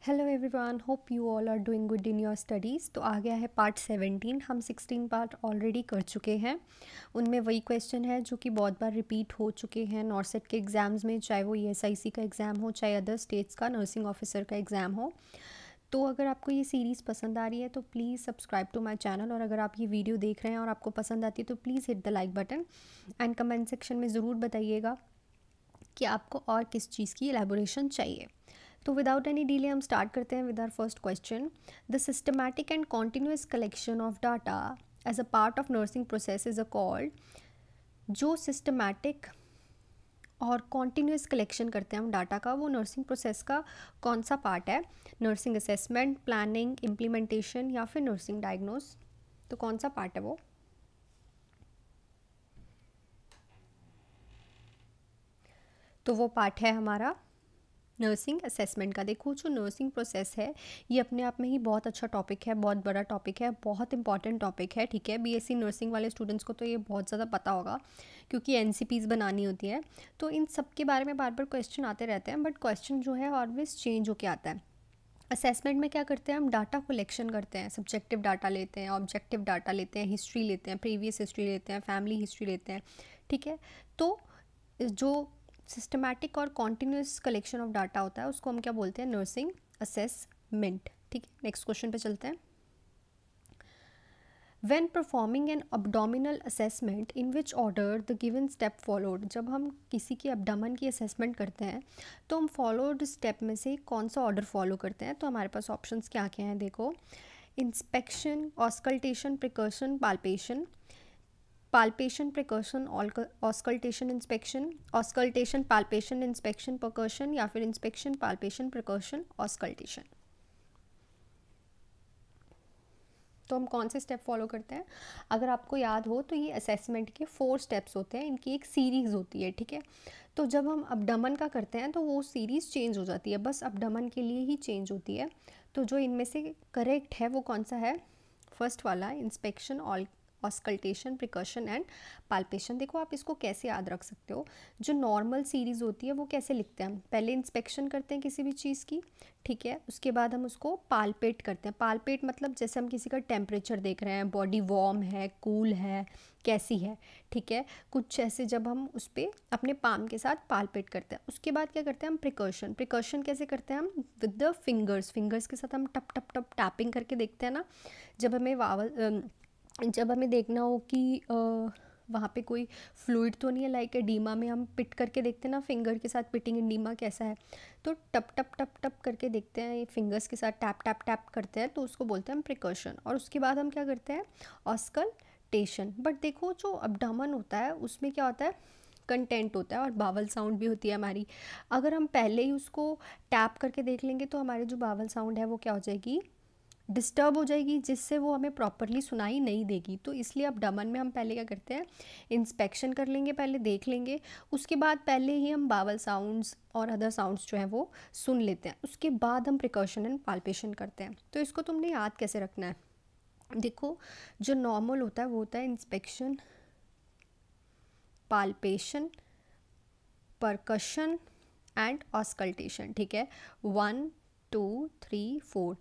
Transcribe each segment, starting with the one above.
Hello everyone, hope you all are doing good in your studies. तो आ गया है पार्ट 17। हम 16 पार्ट ऑलरेडी कर चुके हैं। उनमें वही क्वेश्चन है जो कि बहुत बार रिपीट हो चुके हैं नॉर्सेट के एग्ज़ाम्स में, चाहे वो ESIC का एग्ज़ाम हो, चाहे अदर स्टेट्स का नर्सिंग ऑफिसर का एग्ज़ाम हो। तो अगर आपको ये सीरीज़ पसंद आ रही है तो please subscribe to my channel, और अगर आप ये वीडियो देख रहे हैं और आपको पसंद आती है तो please hit the like button and comment section में ज़रूर बताइएगा कि आपको और किस चीज़ की एलैबोरेशन चाहिए। तो विदाउट एनी डिले हम स्टार्ट करते हैं with our first question. The systematic and continuous collection of data as a part of nursing process is a called. जो सिस्टमैटिक और कॉन्टिन्यूस कलेक्शन करते हैं हम डाटा का, वो नर्सिंग प्रोसेस का कौन सा पार्ट है? नर्सिंग असेसमेंट, प्लानिंग, इम्प्लीमेंटेशन या फिर नर्सिंग डायग्नोस? तो कौन सा पार्ट है वो? तो वो पार्ट है हमारा नर्सिंग असेसमेंट का। देखो, जो नर्सिंग प्रोसेस है ये अपने आप में ही बहुत अच्छा टॉपिक है, बहुत बड़ा टॉपिक है, बहुत इंपॉर्टेंट टॉपिक है। ठीक है, BSc नर्सिंग वाले स्टूडेंट्स को तो ये बहुत ज़्यादा पता होगा क्योंकि NCPs बनानी होती है। तो इन सब के बारे में बार बार क्वेश्चन आते रहते हैं, बट क्वेश्चन जो है ऑलवेज चेंज होके आता है। असेसमेंट में क्या करते हैं हम? डाटा कलेक्शन करते हैं, सब्जेक्टिव डाटा लेते हैं, ऑब्जेक्टिव डाटा लेते हैं, हिस्ट्री लेते हैं, प्रीवियस हिस्ट्री लेते हैं, फैमिली हिस्ट्री लेते हैं। ठीक है, तो जो सिस्टमैटिक और कॉन्टिन्यूस कलेक्शन ऑफ डाटा होता है उसको हम क्या बोलते हैं? Nursing assessment. ठीक है, नेक्स्ट क्वेश्चन पे चलते हैं। When performing an abdominal assessment, in which order the given step followed? जब हम किसी के abdomen की assessment करते हैं तो हम followed step में से कौन सा order follow करते हैं? तो हमारे पास options क्या क्या हैं? देखो, inspection, auscultation, precaution, palpation, palpation, precaution, auscultation, inspection, auscultation, palpation, inspection, percussion, या फिर inspection, palpation, precaution, auscultation। तो हम कौन से स्टेप फॉलो करते हैं? अगर आपको याद हो तो ये असेसमेंट के 4 स्टेप्स होते हैं, इनकी एक सीरीज़ होती है। ठीक है, तो जब हम अबडमन का करते हैं तो वो सीरीज़ चेंज हो जाती है, बस अबडमन के लिए ही चेंज होती है। तो जो इनमें से करेक्ट है वो कौन सा है? फर्स्ट वाला, inspection, auscultation, precaution and palpation. देखो, आप इसको कैसे याद रख सकते हो? जो नॉर्मल सीरीज़ होती है वो कैसे लिखते हैं हम? पहले इंस्पेक्शन करते हैं किसी भी चीज़ की, ठीक है, उसके बाद हम उसको पाल्पेट करते हैं। पाल्पेट मतलब जैसे हम किसी का टेम्परेचर देख रहे हैं, बॉडी वार्म है, कूल है, कैसी है। ठीक है, कुछ ऐसे जब हम उस पर अपने पाम के साथ पाल्पेट करते हैं। उसके बाद क्या करते हैं हम? प्रिकॉशन। प्रिकॉशन कैसे करते हैं हम? With the fingers. फिंगर्स के साथ हम टप टप टप टैपिंग करके देखते हैं ना, जब हमें जब हमें देखना हो कि वहाँ पे कोई फ्लूइड तो नहीं है, लाइक एडीमा में हम पिट करके देखते हैं ना, फिंगर के साथ पिटिंग एडीमा कैसा है, तो टप टप टप टप करके देखते हैं, ये फिंगर्स के साथ टैप टैप टैप करते हैं, तो उसको बोलते हैं हम प्रिकॉशन। और उसके बाद हम क्या करते हैं? ऑस्कल्टेशन। बट देखो, जो अब्डामन होता है उसमें क्या होता है? कंटेंट होता है और बावल साउंड भी होती है हमारी। अगर हम पहले ही उसको टैप करके देख लेंगे तो हमारी जो बावल साउंड है वो क्या हो जाएगी? डिस्टर्ब हो जाएगी, जिससे वो हमें प्रॉपरली सुनाई नहीं देगी। तो इसलिए अब डमन में हम पहले क्या करते हैं? इंस्पेक्शन कर लेंगे, पहले देख लेंगे, उसके बाद पहले ही हम बावल साउंड्स और अदर साउंड्स जो हैं वो सुन लेते हैं, उसके बाद हम प्रिकॉशन एंड पाल्पेशन करते हैं। तो इसको तुमने याद कैसे रखना है? देखो, जो नॉर्मल होता है वो होता है inspection, palpation, percussion and auscultation. ठीक है, 1 2 3 4,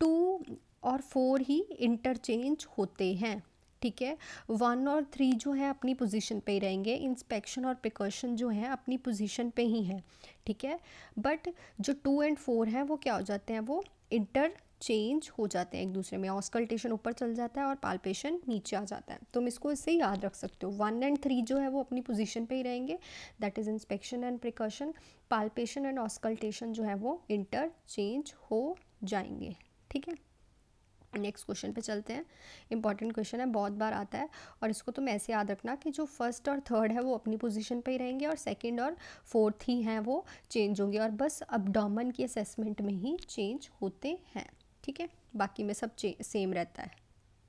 2 और 4 ही इंटरचेंज होते हैं। ठीक है, 1 और 3 जो है अपनी पोजीशन पे ही रहेंगे, इंस्पेक्शन और प्रिकॉशन जो है अपनी पोजीशन पे ही हैं। ठीक है, बट जो 2 एंड 4 हैं वो क्या हो जाते हैं? वो इंटरचेंज हो जाते हैं एक दूसरे में। ऑस्कल्टेशन ऊपर चल जाता है और पाल्पेशन नीचे आ जाता है। तुम इसको इससे याद रख सकते हो। 1 एंड 3 जो है वो अपनी पोजीशन पे ही रहेंगे, that is inspection and precaution. Palpation and auscultation जो है वो इंटरचेंज हो जाएंगे। ठीक है, नेक्स्ट क्वेश्चन पे चलते हैं। इंपॉर्टेंट क्वेश्चन है, बहुत बार आता है, और इसको तुम ऐसे याद रखना कि जो फर्स्ट और थर्ड है वो अपनी पोजीशन पे ही रहेंगे और सेकंड और फोर्थ ही हैं वो चेंज होंगे, और बस अब्डोमेन की असेसमेंट में ही चेंज होते हैं। ठीक है, बाकी में सब सेम रहता है।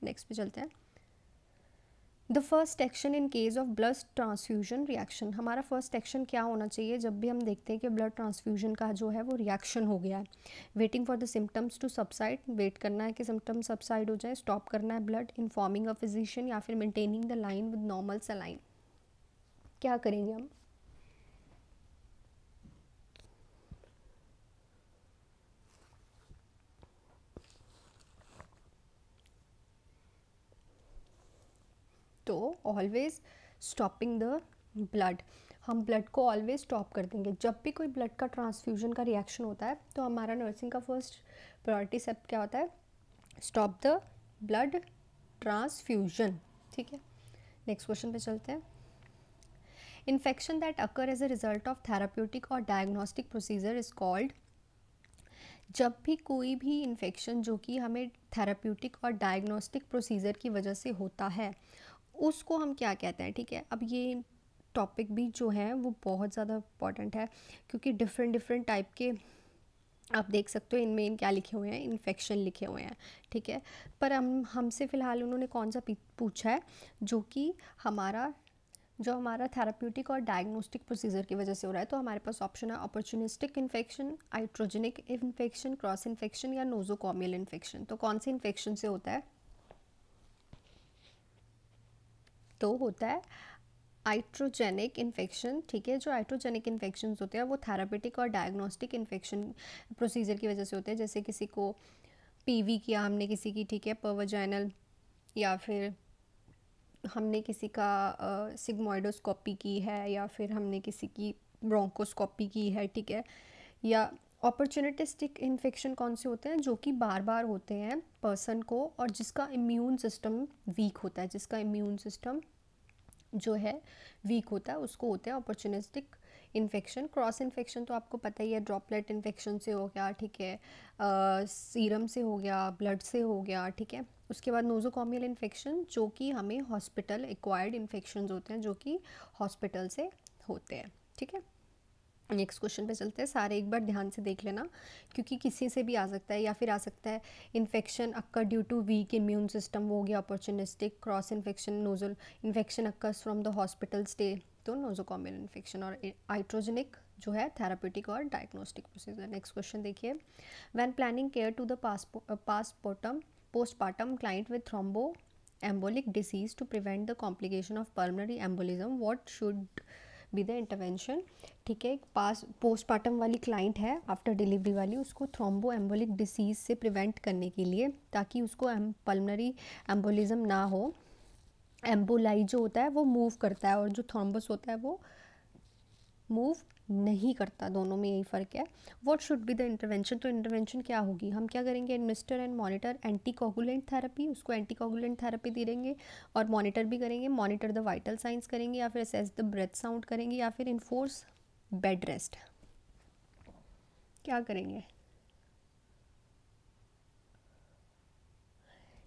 नेक्स्ट पे चलते हैं। The first action in case of blood transfusion reaction. हमारा फर्स्ट एक्शन क्या होना चाहिए जब भी हम देखते हैं कि ब्लड ट्रांसफ्यूजन का जो है वो रिएक्शन हो गया है? Waiting for the symptoms to subside, wait करना है कि सिम्टम्स सबसाइड हो जाए, स्टॉप करना है ब्लड, इन्फॉर्मिंग अ फिजिशियन, या फिर maintaining the line with normal saline. क्या करेंगे हम? तो ऑलवेज स्टॉपिंग द ब्लड, हम ब्लड को ऑलवेज स्टॉप कर देंगे। जब भी कोई ब्लड का ट्रांसफ्यूजन का रिएक्शन होता है तो हमारा नर्सिंग का फर्स्ट प्रायोरिटी स्टेप क्या होता है? Stop the blood transfusion. ठीक है, नेक्स्ट क्वेश्चन पे चलते हैं। Infection that occur as a result of therapeutic और डायग्नोस्टिक प्रोसीजर इज कॉल्ड। जब भी कोई भी इन्फेक्शन जो कि हमें थेराप्यूटिक और डायग्नोस्टिक प्रोसीजर की वजह से होता है उसको हम क्या कहते हैं? ठीक है, अब ये टॉपिक भी जो है वो बहुत ज़्यादा इम्पॉर्टेंट है क्योंकि डिफरेंट टाइप के आप देख सकते हो इनमें क्या लिखे हुए हैं, इन्फेक्शन लिखे हुए हैं। ठीक है, पर हमसे फ़िलहाल उन्होंने कौन सा पूछा है जो कि हमारा थेराप्यूटिक और डायग्नोस्टिक प्रोसीजर की वजह से हो रहा है। तो हमारे पास ऑप्शन है opportunistic infection, iatrogenic infection, cross infection या नोजोकॉमियल इन्फेक्शन। तो कौन से इन्फेक्शन से होता है? तो होता है आइट्रोजेनिक इन्फेक्शन। ठीक है, जो आइट्रोजेनिक इन्फेक्शंस होते हैं वो थेरापेटिक और डायग्नोस्टिक इन्फेक्शन प्रोसीजर की वजह से होते हैं। जैसे किसी को पीवी किया हमने किसी की, ठीक है, परवजाइनल, या फिर हमने किसी का सिग्मोइडोस्कोपी की है, या फिर हमने किसी की ब्रोंकोस्कोपी की है। ठीक है, या अपॉर्चुनिटिस्टिक इन्फेक्शन कौन से होते हैं? जो कि बार बार होते हैं पर्सन को और जिसका इम्यून सिस्टम वीक होता है, जिसका इम्यून सिस्टम जो है वीक होता है उसको होता है अपॉर्चुनिस्टिक इन्फेक्शन। क्रॉस इन्फेक्शन तो आपको पता ही है, ड्रॉपलेट इन्फेक्शन से हो गया, ठीक है, सीरम से हो गया, ब्लड से हो गया। ठीक है, उसके बाद नोजोकॉमियल इन्फेक्शन जो कि हमें हॉस्पिटल एक्वायर्ड इन्फेक्शंस होते हैं, जो कि हॉस्पिटल से होते हैं। ठीक है, नेक्स्ट क्वेश्चन पे चलते हैं। सारे एक बार ध्यान से देख लेना क्योंकि किसी से भी आ सकता है, या फिर आ सकता है infection occur due to weak immune system, वो हो गया opportunistic. Cross infection, nozzle infection occurs from the hospital stay, तो नोजोकॉमियल इन्फेक्शन। और आइट्रोजेनिक जो है थेराप्यूटिक और डायग्नोस्टिक प्रोसीजर। नेक्स्ट क्वेश्चन देखिए। When planning care to the postpartum client with thromboembolic disease to prevent the complication of pulmonary embolism, what should be the intervention? ठीक है, postpartum वाली client है after delivery वाली, उसको thrombo एम्बोलिक disease से prevent करने के लिए, ताकि उसको पल्मनरी एम्बोलिज्म ना हो। एम्बोलाई जो होता है वो मूव करता है और जो थ्रोम्बस होता है वो मूव नहीं करता, दोनों में यही फ़र्क है। What should be the intervention? तो इंटरवेंशन क्या होगी? हम क्या करेंगे? Administer and monitor anticoagulant therapy, उसको एंटीकोगुलेंट थेरेपी दे देंगे और मॉनिटर भी करेंगे। मॉनिटर द वाइटल साइंस करेंगे, या फिर असेस द ब्रेथ साउंड करेंगे, या फिर इन्फोर्स बेड रेस्ट। क्या करेंगे?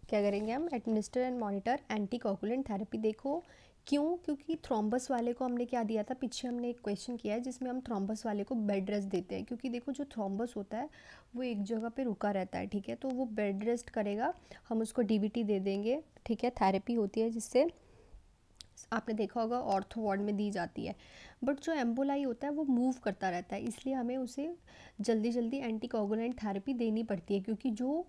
क्या करेंगे हम? Administer and monitor anticoagulant therapy. देखो क्यों? क्योंकि थ्रोम्बस वाले को हमने क्या दिया था, पीछे हमने एक क्वेश्चन किया है जिसमें हम थ्रोम्बस वाले को बेड रेस्ट देते हैं, क्योंकि देखो जो थ्रोम्बस होता है वो एक जगह पे रुका रहता है। ठीक है, तो वो बेड रेस्ट करेगा, हम उसको डीबीटी दे देंगे। ठीक है, थेरेपी होती है जिससे आपने देखा होगा ऑर्थो वार्ड में दी जाती है। बट जो एम्बोलाई होता है वो मूव करता रहता है, इसलिए हमें उसे जल्दी जल्दी एंटीकोगुलेंट थेरेपी देनी पड़ती है, क्योंकि जो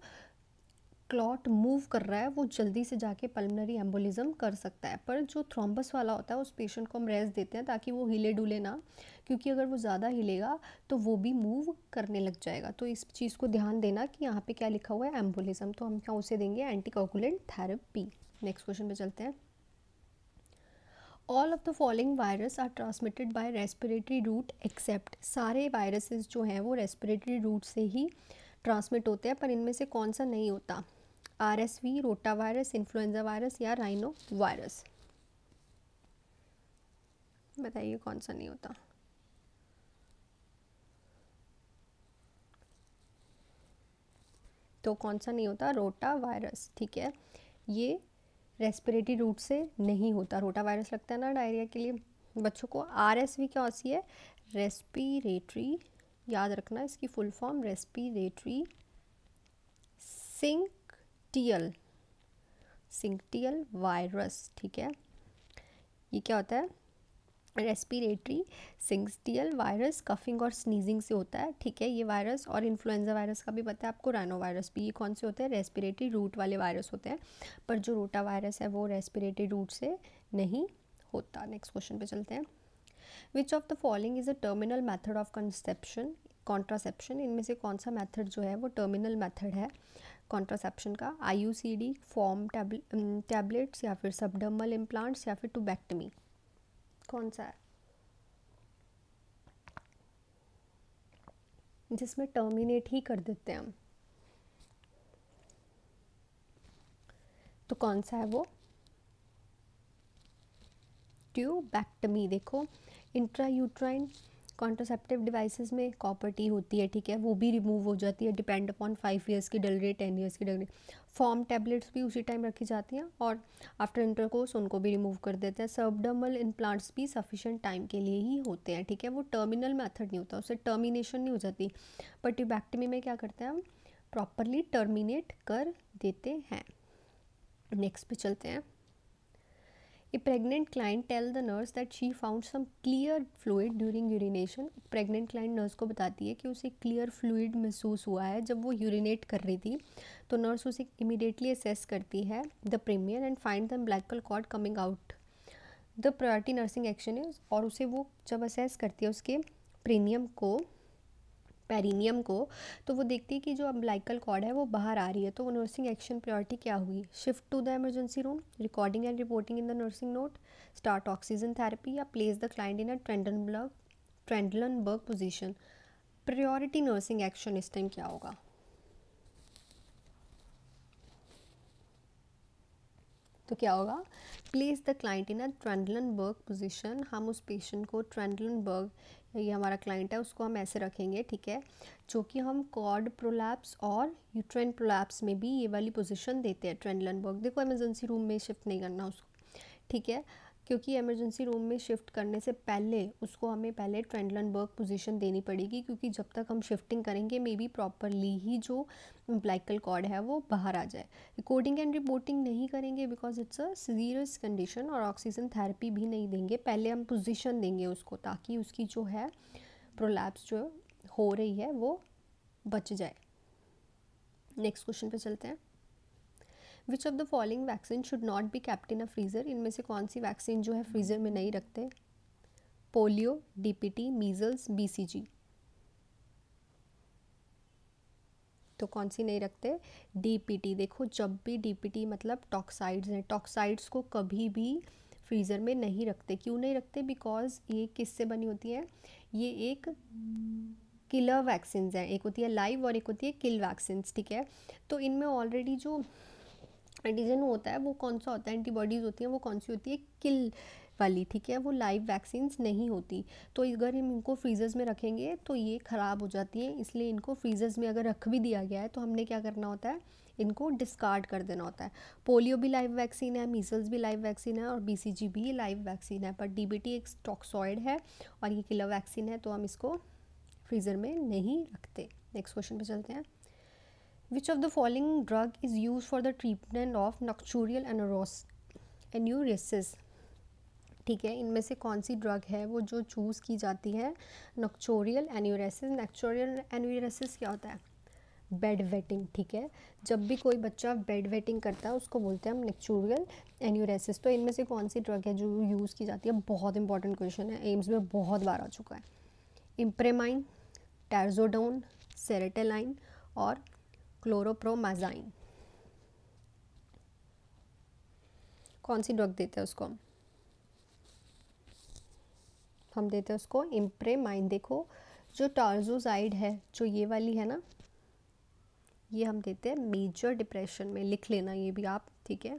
क्लॉट मूव कर रहा है वो जल्दी से जाके पल्मनरी एम्बोलिज्म कर सकता है। पर जो थ्रोम्बस वाला होता है उस पेशेंट को हम रेस्ट देते हैं ताकि वो हिले डुले ना, क्योंकि अगर वो ज़्यादा हिलेगा तो वो भी मूव करने लग जाएगा। तो इस चीज़ को ध्यान देना कि यहाँ पे क्या लिखा हुआ है, एम्बोलिज्म, तो हम क्या उसे देंगे? Anticoagulant therapy. नेक्स्ट क्वेश्चन पे चलते हैं। All of the following virus are transmitted by respiratory route except. सारे वायरसेस जो हैं वो रेस्पिरेटरी रूट से ही ट्रांसमिट होते हैं, पर इनमें से कौन सा नहीं होता? RSV, rota virus, influenza virus या राइनो वायरस। बताइए कौन सा नहीं होता? तो कौन सा नहीं होता? Rota virus. ठीक है, ये रेस्पिरेटरी रूट से नहीं होता। रोटा वायरस लगता है ना डायरिया के लिए बच्चों को। RSV क्या होती है? रेस्पिरेटरी, याद रखना इसकी फुल फॉर्म, रेस्पिरेटरी सिंक्टियल वायरस। ठीक है, ये क्या होता है? रेस्पिरेटरी सिंक्टियल वायरस, कफिंग और स्नीजिंग से होता है। ठीक है, ये वायरस। और इन्फ्लुएंजा वायरस का भी पता है आपको, राइनो वायरस भी। ये कौन से होते हैं? रेस्पिरेटरी रूट वाले वायरस होते हैं, पर जो रोटा वायरस है वो रेस्पिरेटरी रूट से नहीं होता। नेक्स्ट क्वेश्चन पे चलते हैं। विच of the following is a terminal method of conception? Contraception, इनमें से कौन सा मेथड जो है वो टर्मिनल मेथड है कॉन्ट्रासेप्शन का? IUCD, फॉर्म टैबलेट्स, या फिर सबडर्मल इम्प्लांट्स, या फिर टूबैक्टमी, कौन सा है जिसमें टर्मिनेट ही कर देते हैं हम? तो कौन सा है वो? ट्यूबैक्टमी। देखो इंट्रायूट्राइन कॉन्ट्रासेप्टिव डिवाइसेस में कॉपर टी होती है, ठीक है, वो भी रिमूव हो जाती है डिपेंड अपॉन 5 ईयर्स की डिलीवरी, 10 ईयर्स की डिलीवरी। फॉर्म टैबलेट्स भी उसी टाइम रखी जाती हैं और आफ्टर इंटरकोर्स उनको भी रिमूव कर देते हैं। सबडर्मल इम्प्लांट्स भी सफिशिएंट टाइम के लिए ही होते हैं, ठीक है, वो टर्मिनल मेथड नहीं होता, उससे टर्मिनेशन नहीं हो जाती। पर ट्यूबैक्टमी में क्या करते हैं हम? प्रॉपरली टर्मिनेट कर देते हैं। नेक्स्ट पे चलते हैं। A pregnant client tell the nurse that she found some clear fluid during urination. Pregnant client nurse को बताती है कि उसे clear fluid महसूस हुआ है जब वो urinate कर रही थी, तो nurse उसे immediately assess करती है the perineum and find the umbilical cord coming out. The priority nursing action is, और उसे वो जब assess करती है उसके perineum को, पेरिनियम को, तो वो देखती है कि जो अम्बिलिकल कॉर्ड है वो बाहर आ रही है, तो वो नर्सिंग एक्शन प्रायोरिटी क्या हुई? Shift to the emergency room, recording and reporting in the nursing note, start oxygen therapy, या place the client in a Trendelenburg position. Priority nursing action इस टाइम क्या होगा? तो क्या होगा? Place the client in a Trendelenburg position. हम उस patient को ट्रेंडलनबर्ग, ये हमारा क्लाइंट है, उसको हम ऐसे रखेंगे, ठीक है, जो कि हम कॉर्ड प्रोलैप्स और यूट्राइन प्रोलैप्स में भी ये वाली पोजीशन देते हैं, ट्रेंडलनबर्ग। देखो इमरजेंसी रूम में शिफ्ट नहीं करना उसको, ठीक है, क्योंकि इमरजेंसी रूम में शिफ्ट करने से पहले उसको हमें पहले ट्रेंडलनबर्ग पोजीशन देनी पड़ेगी, क्योंकि जब तक हम शिफ्टिंग करेंगे मे बी प्रॉपरली ही जो अम्बिलिकल कॉर्ड है वो बाहर आ जाए। रिकॉर्डिंग एंड रिपोर्टिंग नहीं करेंगे because it's a serious condition, और ऑक्सीजन थेरेपी भी नहीं देंगे, पहले हम पोजीशन देंगे उसको ताकि उसकी जो है प्रोलैप्स जो हो रही है वो बच जाए। नेक्स्ट क्वेश्चन पे चलते हैं। विच of the following vaccine should not be kept in a freezer? इनमें से कौन सी वैक्सीन जो है फ्रीज़र में नहीं रखते? Polio, DPT, measles, BCG. तो कौन सी नहीं रखते? डीपीटी। देखो जब भी डीपीटी मतलब टॉक्साइड्स हैं, टॉक्साइड्स को कभी भी फ्रीज़र में नहीं रखते। क्यों नहीं रखते? बिकॉज ये किससे बनी होती है? ये एक किलर वैक्सीन्स हैं, एक होती है लाइव और एक होती है किल वैक्सीन्स, ठीक है। तो इनमें ऑलरेडी जो एंटीजन होता है वो कौन सा होता है, एंटीबॉडीज़ होती हैं वो कौन सी होती है? किल वाली, ठीक है, वो लाइव वैक्सीन्स नहीं होती। तो अगर हम इनको फ्रीजर्स में रखेंगे तो ये ख़राब हो जाती हैं, इसलिए इनको फ्रीजर्स में अगर रख भी दिया गया है तो हमने क्या करना होता है? इनको डिस्कार्ड कर देना होता है। पोलियो भी लाइव वैक्सीन है, मीजल्स भी लाइव वैक्सीन है और बीसीजी भी लाइव वैक्सीन है, पर डीबीटी एक टॉक्सॉइड है और ये किलर वैक्सीन है, तो हम इसको फ्रीज़र में नहीं रखते। नेक्स्ट क्वेश्चन पे चलते हैं। Which of the following drug is used for the treatment of nocturnal enuresis? ठीक है, इनमें से कौन सी ड्रग है वो जो चूज़ की जाती है नॉक्टोरियल एन्यूरेसिस? नॉक्टोरियल एन्यूरेसिस क्या होता है? बेड वेटिंग, ठीक है, जब भी कोई बच्चा बेड वेटिंग करता है उसको बोलते हैं हम नॉक्टोरियल एन्यूरेसिस। तो इनमें से कौन सी ड्रग है जो यूज़ की जाती है? बहुत इंपॉर्टेंट क्वेश्चन है, एम्स में बहुत बार आ चुका है। इम्प्रेमाइन, टैर्जोडोन, सेरेटेलाइन और क्लोरोप्रोमाजाइन। कौन सी ड्रग देते हैं उसको? हम देते हैं उसको इम्प्रेमाइन। देखो जो टार्जोजाइड है जो ये वाली है ना, ये हम देते हैं मेजर डिप्रेशन में, लिख लेना ये भी आप, ठीक है।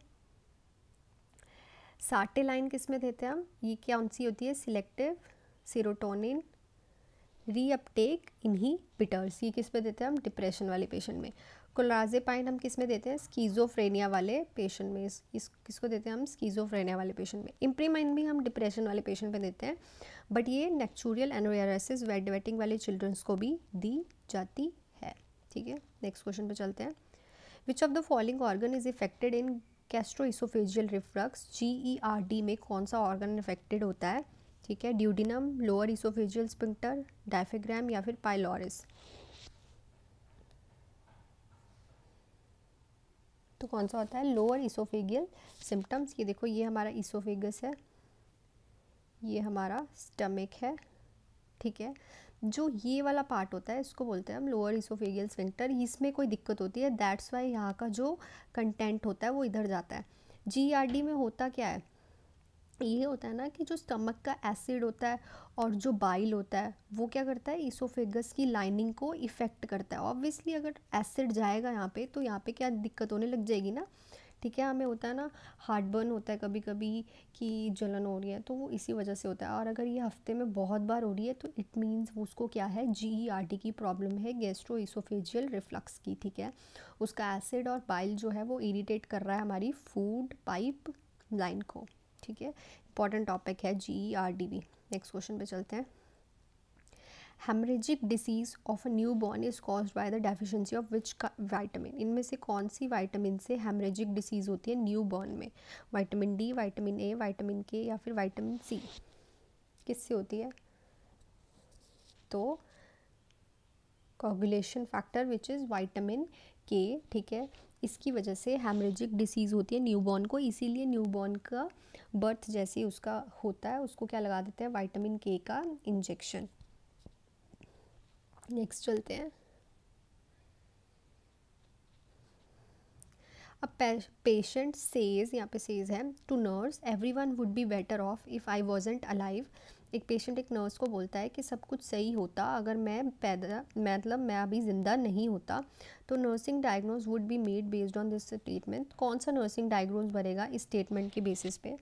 सार्टेलाइन किस में देते हैं हम? ये कौन सी होती है? सिलेक्टिव सेरोटोनिन रीअपटेक इनहिबिटर्स, ये किस पे देते हैं हम? डिप्रेशन वाले पेशेंट में। क्लोराजेपाइन हम किस में देते हैं? स्कीज़ोफ्रेनिया वाले पेशेंट में, किसको देते हैं हम? स्कीज़ोफ्रेनिया वाले पेशेंट में। इम्प्रीमाइन भी हम डिप्रेशन वाले पेशेंट पे देते हैं, बट ये नॉक्टूरियल एन्यूरेसिस बेड वेटिंग वाले चिल्ड्रंस को भी दी जाती है, ठीक है। नेक्स्ट क्वेश्चन पे चलते हैं। विच of the following organ is affected in gastroesophageal reflux? GERD में कौन सा ऑर्गन इफेक्टेड होता है? ठीक है, duodenum, lower oesophageal sphincter, diaphragm या फिर पाइलोरिस। तो कौन सा होता है? Lower oesophageal symptoms. ये देखो ये हमारा इसोफेगस है, ये हमारा स्टमक है, ठीक है। जो ये वाला पार्ट होता है इसको बोलते हैं हम लोअर इसोफेगियल स्फिंक्टर, इसमें कोई दिक्कत होती है, दैट्स वाई यहाँ का जो कंटेंट होता है वो इधर जाता है। GERD में होता क्या है, ये होता है ना कि जो स्टमक का एसिड होता है और जो बाइल होता है वो क्या करता है, इसोफेगस की लाइनिंग को इफ़ेक्ट करता है। ऑब्वियसली अगर एसिड जाएगा यहाँ पे तो यहाँ पे क्या दिक्कत होने लग जाएगी ना, ठीक है। हमें होता है ना हार्ट बर्न होता है कभी कभी कि जलन हो रही है, तो वो इसी वजह से होता है। और अगर ये हफ्ते में बहुत बार हो रही है तो इट मीन्स उसको क्या है, GERD की प्रॉब्लम है, गैस्ट्रो इसोफेजियल रिफ्लक्स की, ठीक है। उसका एसिड और बाइल जो है वो इरिटेट कर रहा है हमारी फूड पाइप लाइन को, ठीक है। इंपॉर्टेंट टॉपिक है GERD भी। नेक्स्ट क्वेश्चन पे चलते हैं। Haemorrhagic disease of a new born is caused by the deficiency of which vitamin, इनमें से कौन सी विटामिन से हेमरेजिक डिसीज होती है न्यू बॉर्न में? Vitamin D, vitamin A, vitamin के या फिर विटामिन सी, किससे होती है? तो coagulation factor which is vitamin के, ठीक है। इसकी वजह से हेमरेजिक डिसीज़ होती है न्यूबॉर्न को, इसीलिए न्यूबॉर्न का बर्थ जैसे ही उसका होता है उसको क्या लगा देते हैं, विटामिन के का इंजेक्शन। नेक्स्ट चलते हैं। अब पेशेंट सेज, यहाँ पे सेज है, to nurse everyone would be better off if I wasn't alive. एक पेशेंट एक नर्स को बोलता है कि सब कुछ सही होता अगर मैं पैदा मतलब मैं अभी ज़िंदा नहीं होता। तो nursing diagnose would be made based on this statement. कौन सा नर्सिंग डायग्नोज बनेगा इस स्टेटमेंट के बेसिस पे?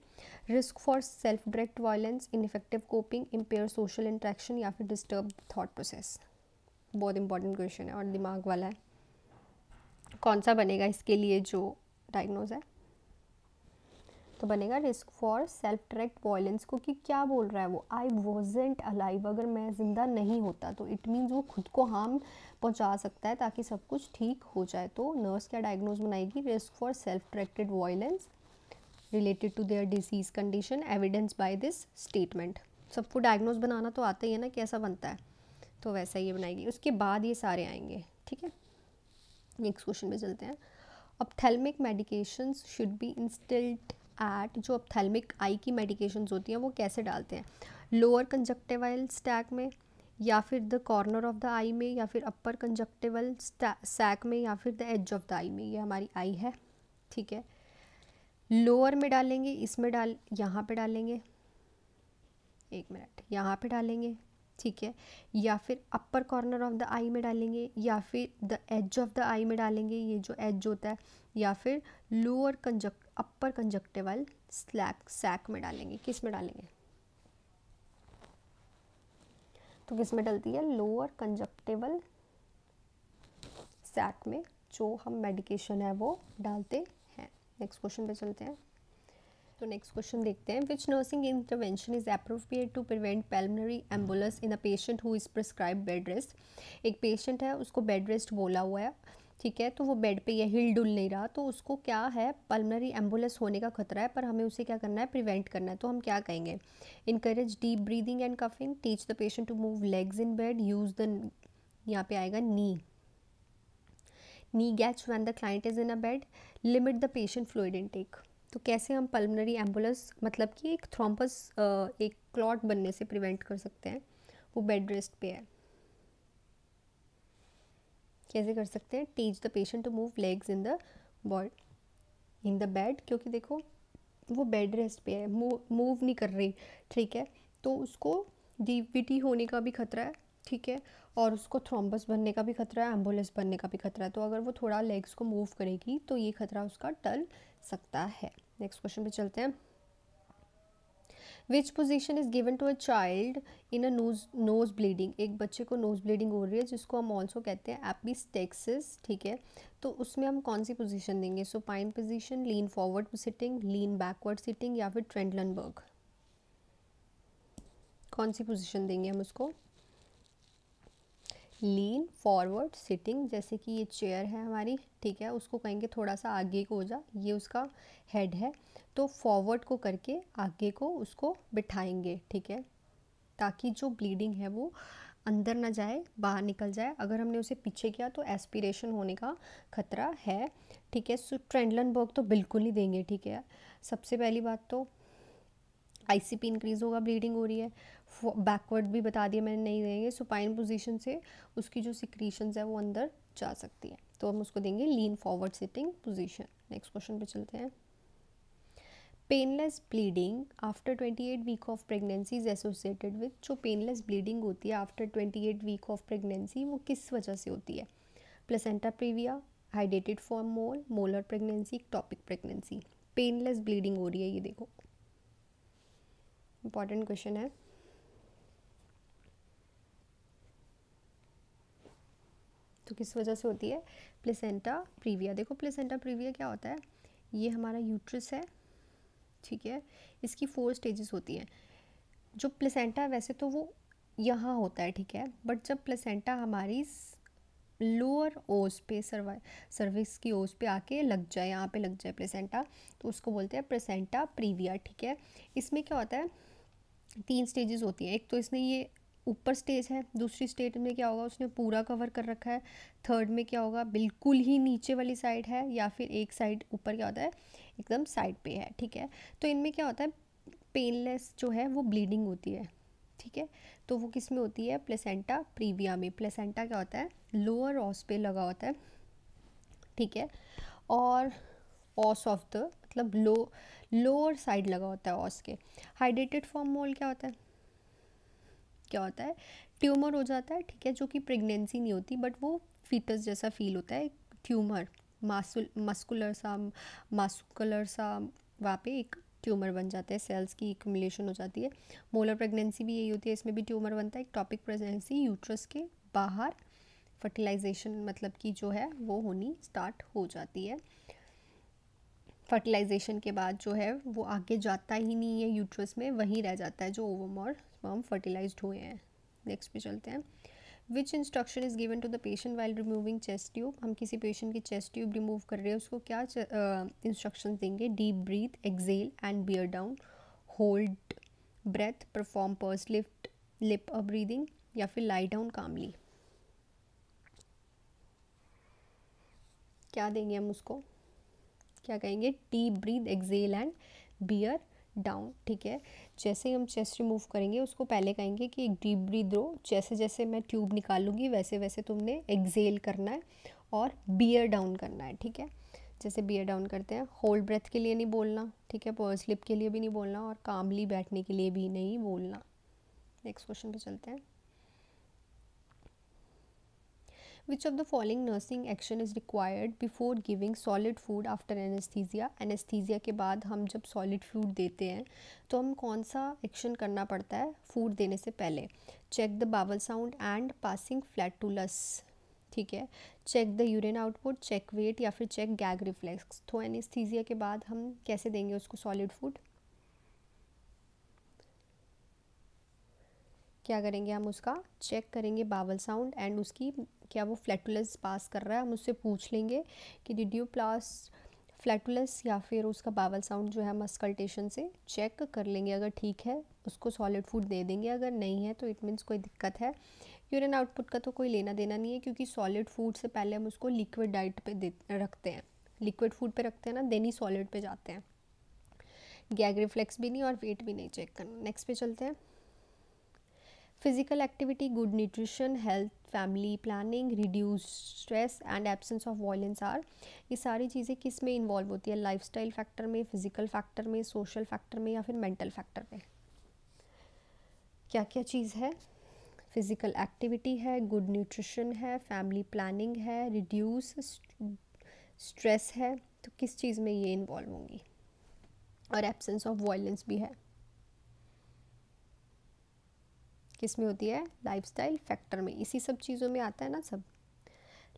Risk for self direct violence, ineffective coping, empire social interaction या फिर डिस्टर्ब थॉट प्रोसेस। बहुत इंपॉर्टेंट क्वेश्चन है और दिमाग वाला है। कौन सा बनेगा इसके लिए जो डायग्नोज है? तो बनेगा risk for self direct violence, क्योंकि क्या बोल रहा है वो, आई वॉजेंट अलाइव, अगर मैं ज़िंदा नहीं होता तो इट मीन्स वो खुद को हार्म पहुंचा सकता है ताकि सब कुछ ठीक हो जाए। तो नर्स क्या डायग्नोज बनाएगी, risk for self directed violence related to their disease condition evidence by this statement. सबको डायग्नोज बनाना तो आता ही है ना, कैसा बनता है, तो वैसा ही बनाएगी। उसके बाद ये सारे आएंगे, ठीक है। नेक्स्ट क्वेश्चन पे चलते हैं। Ophthalmic medications should be instilled at, जो ऑप्थेल्मिक आई की मेडिकेशंस होती हैं वो कैसे डालते हैं, लोअर कंजक्टिवल स्टैक में या फिर द कॉर्नर ऑफ द आई में या फिर अपर कंजक्टिवल सैक में या फिर द एज ऑफ द आई में? ये हमारी आई है, ठीक है। लोअर में डालेंगे, इसमें यहाँ पे डालेंगे, एक मिनट, यहाँ पे डालेंगे, ठीक है, या फिर अपर कॉर्नर ऑफ द आई में डालेंगे या फिर द एज ऑफ द आई में डालेंगे, ये जो एज होता है, या फिर लोअर अपर कंजक्टिवल सैक में डालेंगे। किस में डालेंगे? तो किस में डलती है, लोअर कंजक्टिवल सैक में जो हम मेडिकेशन है वो डालते हैं। नेक्स्ट क्वेश्चन पे चलते हैं। तो नेक्स्ट क्वेश्चन देखते हैं, which nursing intervention is appropriate to prevent pulmonary embolus in a patient who is prescribe bed rest. एक पेशेंट है उसको बेड रेस्ट बोला हुआ है, ठीक है, तो वो बेड पे ये हिल डुल नहीं रहा, तो उसको क्या है, पल्मोनरी एम्बुलस होने का खतरा है, पर हमें उसे क्या करना है, प्रिवेंट करना है। तो हम क्या कहेंगे, encourage deep breathing and coughing, teach the patient to move legs in bed, use the, यहाँ पे आएगा knee gatch when the client is in a bed, limit the patient fluid intake. तो कैसे हम पल्मोनरी एम्बुलस मतलब कि एक थ्रोम्बस एक क्लॉट बनने से प्रिवेंट कर सकते हैं, वो बेड रेस्ट पे है। कैसे कर सकते हैं, teach the patient to move legs in the bed, क्योंकि देखो वो बेड रेस्ट पे है, मूव नहीं कर रही, ठीक है, तो उसको डीवीटी होने का भी खतरा है, ठीक है, और उसको थ्रोम्बस बनने का भी खतरा है, एम्बुलेंस बनने का भी खतरा है। तो अगर वो थोड़ा लेग्स को मूव करेगी तो ये खतरा उसका टल सकता है। नेक्स्ट क्वेश्चन पे चलते हैं। Which position is given to a child in a nose bleeding, एक बच्चे को नोज ब्लीडिंग हो रही है जिसको हम ऑल्सो कहते हैं एपिस्टेक्सिस, ठीक है, तो उसमें हम कौन सी पोजीशन देंगे, supine position, lean forward sitting, lean backward sitting या फिर ट्रेंडलनबर्ग, कौन सी पोजीशन देंगे हम उसको? लीन फॉरवर्ड सिटिंग, जैसे कि ये चेयर है हमारी, ठीक है, उसको कहेंगे थोड़ा सा आगे को हो जा, ये उसका हेड है, तो फॉरवर्ड को करके आगे को उसको बिठाएंगे, ठीक है, ताकि जो ब्लीडिंग है वो अंदर ना जाए, बाहर निकल जाए। अगर हमने उसे पीछे किया तो एस्पिरेशन होने का खतरा है, ठीक है। सो ट्रेंडलनबर्ग तो बिल्कुल नहीं देंगे, ठीक है। सबसे पहली बात तो आईसीपी इंक्रीज़ होगा, ब्लीडिंग हो रही है, बैकवर्ड भी बता दिया मैंने, नहीं देंगे। सुपाइन पोजीशन से उसकी जो सिक्रीशंस है वो अंदर जा सकती है, तो हम उसको देंगे lean forward sitting position. Next question पे चलते हैं। Painless bleeding after 28 week of pregnancy is associated with, जो पेनलेस ब्लीडिंग होती है आफ्टर 28 वीक ऑफ प्रेगनेंसी वो किस वजह से होती है? Placenta previa, hydatidiform mole, molar pregnancy, ectopic pregnancy. Painless bleeding हो रही है, ये देखो इंपॉर्टेंट क्वेश्चन है। तो किस वजह से होती है? Placenta previa. देखो प्लेसेंटा प्रीविया क्या होता है, ये हमारा यूट्रस है, ठीक है, इसकी 4 स्टेजेस होती हैं। जो प्लेसेंटा है वैसे तो वो यहाँ होता है, ठीक है, बट जब प्लेसेंटा हमारी लोअर ओस पे सर्विक्स की ओस पे आके लग जाए, यहाँ पे लग जाए प्लेसेंटा, तो उसको बोलते हैं प्लेसेंटा प्रीविया, ठीक है। इसमें क्या होता है, 3 स्टेजेस होती हैं। एक तो इसने ये ऊपर स्टेज है, दूसरी स्टेज में क्या होगा उसने पूरा कवर कर रखा है, थर्ड में क्या होगा बिल्कुल ही नीचे वाली साइड है, या फिर एक साइड ऊपर क्या होता है एकदम साइड पे है, ठीक है। तो इनमें क्या होता है, पेनलेस जो है वो ब्लीडिंग होती है, ठीक है। तो वो किस में होती है? प्लेसेंटा प्रीविया में। प्लेसेंटा क्या होता है, लोअर ऑस पे लगा होता है, ठीक है, और ऑस ऑफ द मतलब लोअर साइड लगा होता है ऑस के। हाइड्रेटेड फॉर्म मोल क्या होता है, क्या होता है, ट्यूमर हो जाता है, ठीक है, जो कि प्रेगनेंसी नहीं होती बट वो फीटस जैसा फील होता है, ट्यूमर मस्कुलर सा वहाँ पे एक ट्यूमर बन जाता है, सेल्स की एक्यूमुलेशन हो जाती है। मोलर प्रेगनेंसी भी यही होती है, इसमें भी ट्यूमर बनता है। टॉपिक प्रेगनेंसी, यूट्रस के बाहर फर्टिलाइजेशन मतलब कि जो है वो होनी स्टार्ट हो जाती है। फर्टिलाइजेशन के बाद जो है वो आगे जाता ही नहीं है यूट्रस में, वहीं रह जाता है जो ओवम और स्पर्म फर्टिलाइज्ड हुए हैं। नेक्स्ट पे चलते हैं। Which instruction is given to the patient while removing chest tube, हम किसी पेशेंट की चेस्ट ट्यूब रिमूव कर रहे हैं, उसको क्या इंस्ट्रक्शन देंगे? Deep breath, exhale and bear down, hold breath, perform purse lift lip a breathing, या फिर लाई डाउन कामली। क्या देंगे हम उसको, क्या कहेंगे? Deep breath, exhale and bear down, ठीक है। जैसे ही हम चेस्ट रिमूव करेंगे उसको पहले कहेंगे कि एक डीप ब्रीथ लो, जैसे जैसे मैं ट्यूब निकालूंगी वैसे वैसे तुमने एक्सेल करना है और बियर डाउन करना है, ठीक है। जैसे बियर डाउन करते हैं, होल्ड ब्रेथ के लिए नहीं बोलना, ठीक है, पर्स लिप के लिए भी नहीं बोलना, और कामली बैठने के लिए भी नहीं बोलना। नेक्स्ट क्वेश्चन पे चलते हैं। Which of the following nursing action is required before giving solid food after anesthesia? Anesthesia के बाद हम जब solid food देते हैं तो हम कौन सा एक्शन करना पड़ता है फूड देने से पहले? Check the bowel sound and passing flatus, ठीक है, check the urine output, check weight, या फिर चेक गैग रिफ्लेक्स। तो एनेस्थीसिया के बाद हम कैसे देंगे उसको सॉलिड फूड? क्या करेंगे हम उसका चेक करेंगे बावल साउंड एंड उसकी क्या वो फ्लैटुलस पास कर रहा है, हम उससे पूछ लेंगे कि डिड यू पास फ्लैटुलस, या फिर उसका बावल साउंड जो है हम अस्कल्टेशन से चेक कर लेंगे। अगर ठीक है उसको सॉलिड फूड दे देंगे, अगर नहीं है तो इट मीन्स कोई दिक्कत है। यूरिन आउटपुट का तो कोई लेना देना नहीं है, क्योंकि सॉलिड फूड से पहले हम उसको लिक्विड डाइट पे रखते हैं, लिक्विड फूड पे रखते हैं ना, देन ही सॉलिड पे जाते हैं। गैग रिफ्लेक्स भी नहीं और वेट भी नहीं चेक करना। नेक्स्ट पे चलते हैं। Physical activity, good nutrition, health, family planning, reduce stress and absence of violence are, ये सारी चीज़ें किस में इन्वॉल्व होती है? लाइफस्टाइल फैक्टर में, फिजिकल फैक्टर में, सोशल फैक्टर में, या फिर मेंटल फैक्टर में? क्या क्या चीज़ है? फिजिकल एक्टिविटी है, गुड न्यूट्रिशन है, फैमिली प्लानिंग है, रिड्यूस स्ट्रेस है, तो किस चीज़ में ये इन्वॉल्व होंगी? और एब्सेंस ऑफ वायलेंस भी है, किस में होती है? लाइफस्टाइल फैक्टर में। इसी सब चीज़ों में आता है ना, सब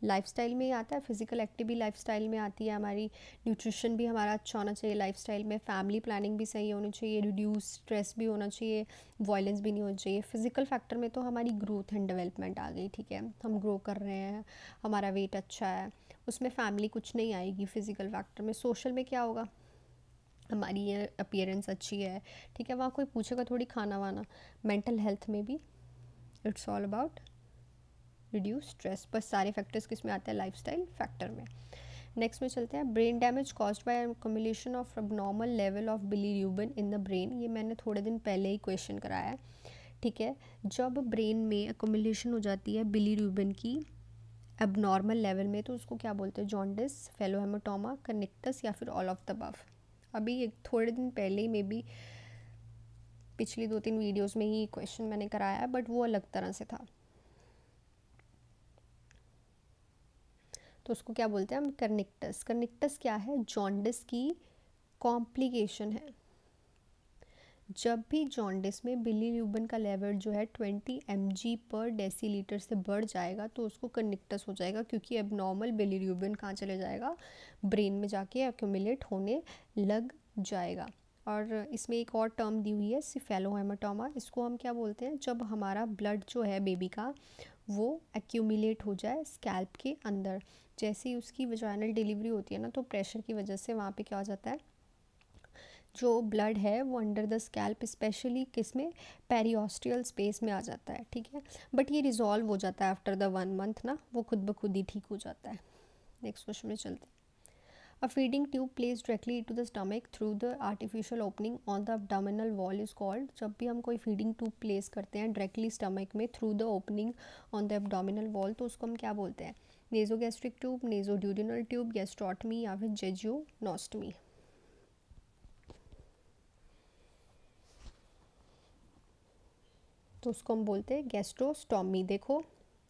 लाइफस्टाइल में ही आता है। फिजिकल एक्टिविटी लाइफस्टाइल में आती है हमारी, न्यूट्रिशन भी हमारा अच्छा होना चाहिए लाइफस्टाइल में, फैमिली प्लानिंग भी सही होनी चाहिए, रिड्यूस स्ट्रेस भी होना चाहिए, वायलेंस भी नहीं होना चाहिए। फिजिकल फैक्टर में तो हमारी ग्रोथ एंड डेवलपमेंट आ गई, ठीक है, हम ग्रो कर रहे हैं, हमारा वेट अच्छा है, उसमें फैमिली कुछ नहीं आएगी फिजिकल फैक्टर में। सोशल में क्या होगा? हमारी ये अपीयरेंस अच्छी है, ठीक है, वहाँ कोई पूछेगा थोड़ी खाना वाना। मेंटल हेल्थ में भी it's all about reduce stress. बस सारे फैक्टर्स किस में आते हैं? लाइफस्टाइल फैक्टर में। नेक्स्ट में चलते हैं। Brain damage caused by accumulation of abnormal level of bilirubin in the brain, ये मैंने थोड़े दिन पहले ही क्वेश्चन कराया है, ठीक है। जब ब्रेन में एक्युमुलेशन हो जाती है बिलीरुबिन की एबनॉर्मल लेवल में, तो उसको क्या बोलते हैं? जॉन्डिस, फेलोहेमाटोमा, कर्निक्टस, या फिर ऑल ऑफ द अबव। अभी एक थोड़े दिन पहले ही मे बी पिछली 2-3 वीडियोस में ही क्वेश्चन मैंने कराया है, बट वो अलग तरह से था। तो उसको क्या बोलते हैं हम? कर्निक्टस। कर्निक्टस क्या है? जॉन्डिस की कॉम्प्लिकेशन है। जब भी जॉन्डिस में बिलीरुबिन का लेवल जो है 20 mg/dL से बढ़ जाएगा तो उसको कर्निक्टस हो जाएगा, क्योंकि एबनॉर्मल बिलीरुबिन कहाँ चले जाएगा? ब्रेन में जाके एक्यूमुलेट होने लग जाएगा। और इसमें एक और टर्म दी हुई है सिफेलोहेमाटोमा। इसको हम क्या बोलते हैं? जब हमारा ब्लड जो है बेबी का वो एक्यूमुलेट हो जाए स्कैल्प के अंदर। जैसे ही उसकी वजाइनल डिलीवरी होती है ना, तो प्रेशर की वजह से वहाँ पे क्या हो जाता है? जो ब्लड है वो अंडर द स्कैल्प, स्पेशली किस में? पेरियोस्टियल स्पेस में आ जाता है, ठीक है। बट ये रिजॉल्व हो जाता है आफ्टर द 1 month ना, वो खुद ब खुद ही ठीक हो जाता है। नेक्स्ट क्वेश्चन में चलते हैं। A feeding tube place directly to the stomach through the artificial opening on the abdominal wall is called. जब भी हम कोई फीडिंग ट्यूब प्लेस करते हैं डायरेक्टली स्टमक में through the opening on the abdominal wall, तो उसको हम क्या बोलते हैं? Nasogastric tube, nasoduodenal tube, gastrostomy, या फिर जेजियोनोस्टमी। तो उसको हम बोलते हैं गैस्ट्रोस्टॉमी। देखो,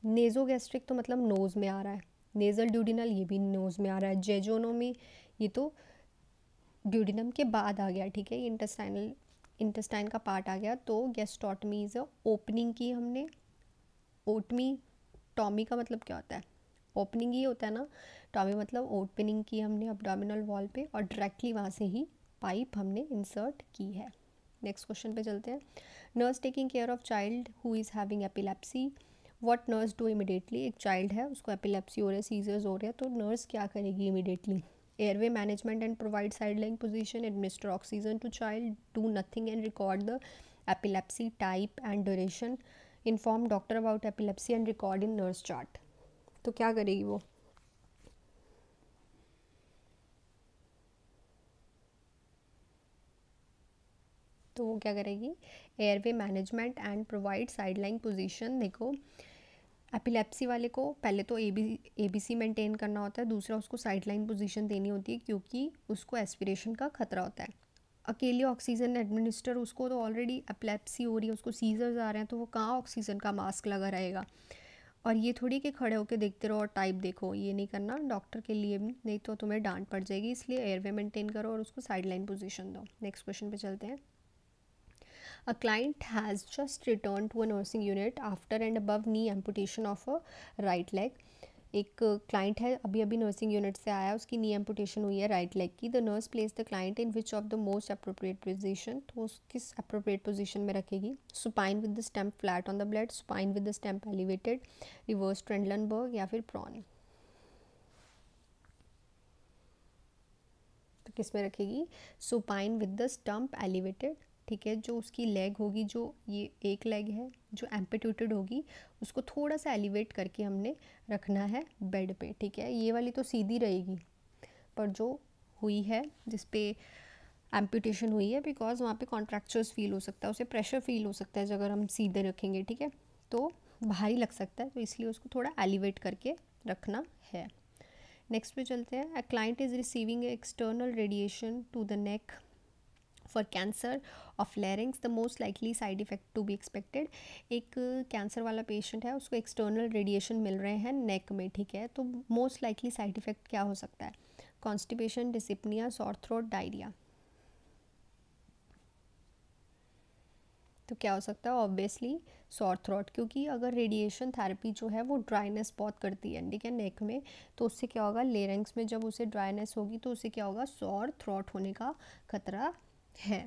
नेज़ोगैस्ट्रिक तो मतलब नोज़ में आ रहा है, नेज़ल ड्यूडिनल ये भी नोज़ में आ रहा है, जेजोनोमी ये तो ड्यूडिनम के बाद आ गया, ठीक है, ये इंटेस्टाइन का पार्ट आ गया। तो गैस्ट्रोटमी इज ओपनिंग की हमने। ओटमी, टॉमी का मतलब क्या होता है? ओपनिंग ही होता है ना। टॉमी मतलब ओपनिंग की हमने अब्डोमिनल वॉल पे, और डायरेक्टली वहाँ से ही पाइप हमने इंसर्ट की है। नेक्स्ट क्वेश्चन पे चलते हैं। Nurse taking care of child who is having epilepsy, what nurse do immediately? एक चाइल्ड है, उसको एपिलेप्सी हो रहा है, सीजर्स हो रहे हैं, तो नर्स क्या करेगी immediately? Airway management and provide sideline position, administer oxygen to child, do nothing and record the epilepsy type and duration, inform doctor about epilepsy and record in nurse chart. तो क्या करेगी वो? तो वो क्या करेगी? Airway management and provide sideline position. देखो, epilepsy वाले को पहले तो एबीसी मेंटेन करना होता है, दूसरा उसको साइडलाइन पोजीशन देनी होती है क्योंकि उसको एस्पिरेशन का खतरा होता है। अकेले ऑक्सीजन एडमिनिस्टर, उसको तो ऑलरेडी एपिलेप्सी हो रही है, उसको सीजर्स आ रहे हैं, तो वो कहाँ ऑक्सीजन का मास्क लगा रहेगा? और ये थोड़ी कि खड़े होकर देखते रहो और टाइप देखो, ये नहीं करना डॉक्टर के लिए भी, नहीं तो तुम्हें डांट पड़ जाएगी। इसलिए एयरवे मेंटेन करो और उसको साइडलाइन पोजीशन दो। नेक्स्ट क्वेश्चन पे चलते हैं। A client has just returned to a nursing unit after and above knee amputation of a right leg. एक क्लाइंट है, अभी अभी नर्सिंग यूनिट से आया, उसकी नी एम्पुटेशन हुई है राइट लेग की। The nurse place the client in which of the most appropriate position, तो उस किस अप्रोप्रिएट पोजीशन में रखेगी? Supine with the stump flat on the blood, supine with the stump elevated, reverse Trendelenburg, या फिर prone. तो किस में रखेगी? Supine with the stump elevated, ठीक है। जो उसकी लेग होगी, जो ये एक लेग है जो एम्पिट्यूटेड होगी, उसको थोड़ा सा एलिवेट करके हमने रखना है बेड पे, ठीक है। ये वाली तो सीधी रहेगी, पर जो हुई है जिस पे एम्पिटेशन हुई है, बिकॉज वहाँ पे कॉन्ट्रैक्चर्स फील हो सकता है, उसे प्रेशर फील हो सकता है अगर हम सीधे रखेंगे, ठीक है, तो भारी लग सकता है, तो इसलिए उसको थोड़ा एलिवेट करके रखना है। नेक्स्ट पे चलते हैं। A client is receiving external radiation to the neck for cancer of larynx, the most likely side effect to be expected. एक कैंसर वाला पेशेंट है, उसको एक्सटर्नल रेडिएशन मिल रहे हैं नेक में, ठीक है, तो मोस्ट लाइकली साइड इफ़ेक्ट क्या हो सकता है? Constipation, dyspnoea, sore throat, diarrhoea. तो क्या हो सकता है? ऑब्वियसली सॉर थ्रोट, क्योंकि अगर रेडिएशन थेरेपी जो है वो ड्राइनेस बहुत करती है, ठीक है, नेक में, तो उससे क्या होगा? लेरिंग्स में जब उसे ड्राइनेस होगी तो उससे क्या होगा? सॉर थ्रोट होने का खतरा है।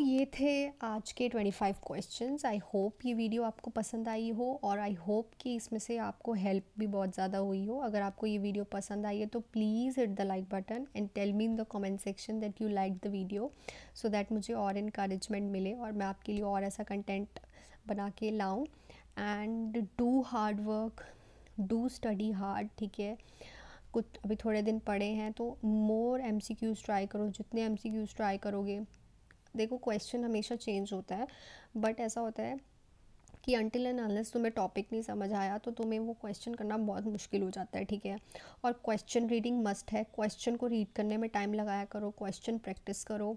ये थे आज के 25 क्वेश्चंस। आई होप ये वीडियो आपको पसंद आई हो, और आई होप कि इसमें से आपको हेल्प भी बहुत ज़्यादा हुई हो। अगर आपको ये वीडियो पसंद आई है तो please hit the like button and tell me in the comment section that you like the video, so that मुझे और इनकरेजमेंट मिले और मैं आपके लिए और ऐसा कंटेंट बना के लाऊँ। And do hard work, do study hard, ठीक है। कुछ अभी थोड़े दिन पड़े हैं तो मोर MCQs ट्राई करो, जितने MCQs ट्राई करोगे देखो क्वेश्चन हमेशा चेंज होता है, बट ऐसा होता है कि अनटिल एंड अनलेस तुम्हें टॉपिक नहीं समझ आया तो तुम्हें वो क्वेश्चन करना बहुत मुश्किल हो जाता है, ठीक है। और क्वेश्चन रीडिंग मस्ट है, क्वेश्चन को रीड करने में टाइम लगाया करो, क्वेश्चन प्रैक्टिस करो।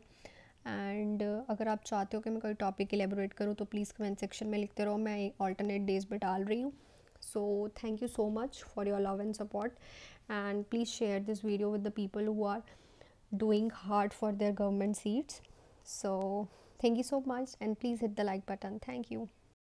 एंड अगर आप चाहते हो कि मैं कोई टॉपिक एलेबोरेट करूँ तो प्लीज़ कमेंट सेक्शन में लिखते रहो, मैं ऑल्टरनेट डेज पे डाल रही हूँ। So thank you so much for your love and support, and please share this video with the people who are doing hard for their government seats. So thank you so much, and please hit the like button. Thank you.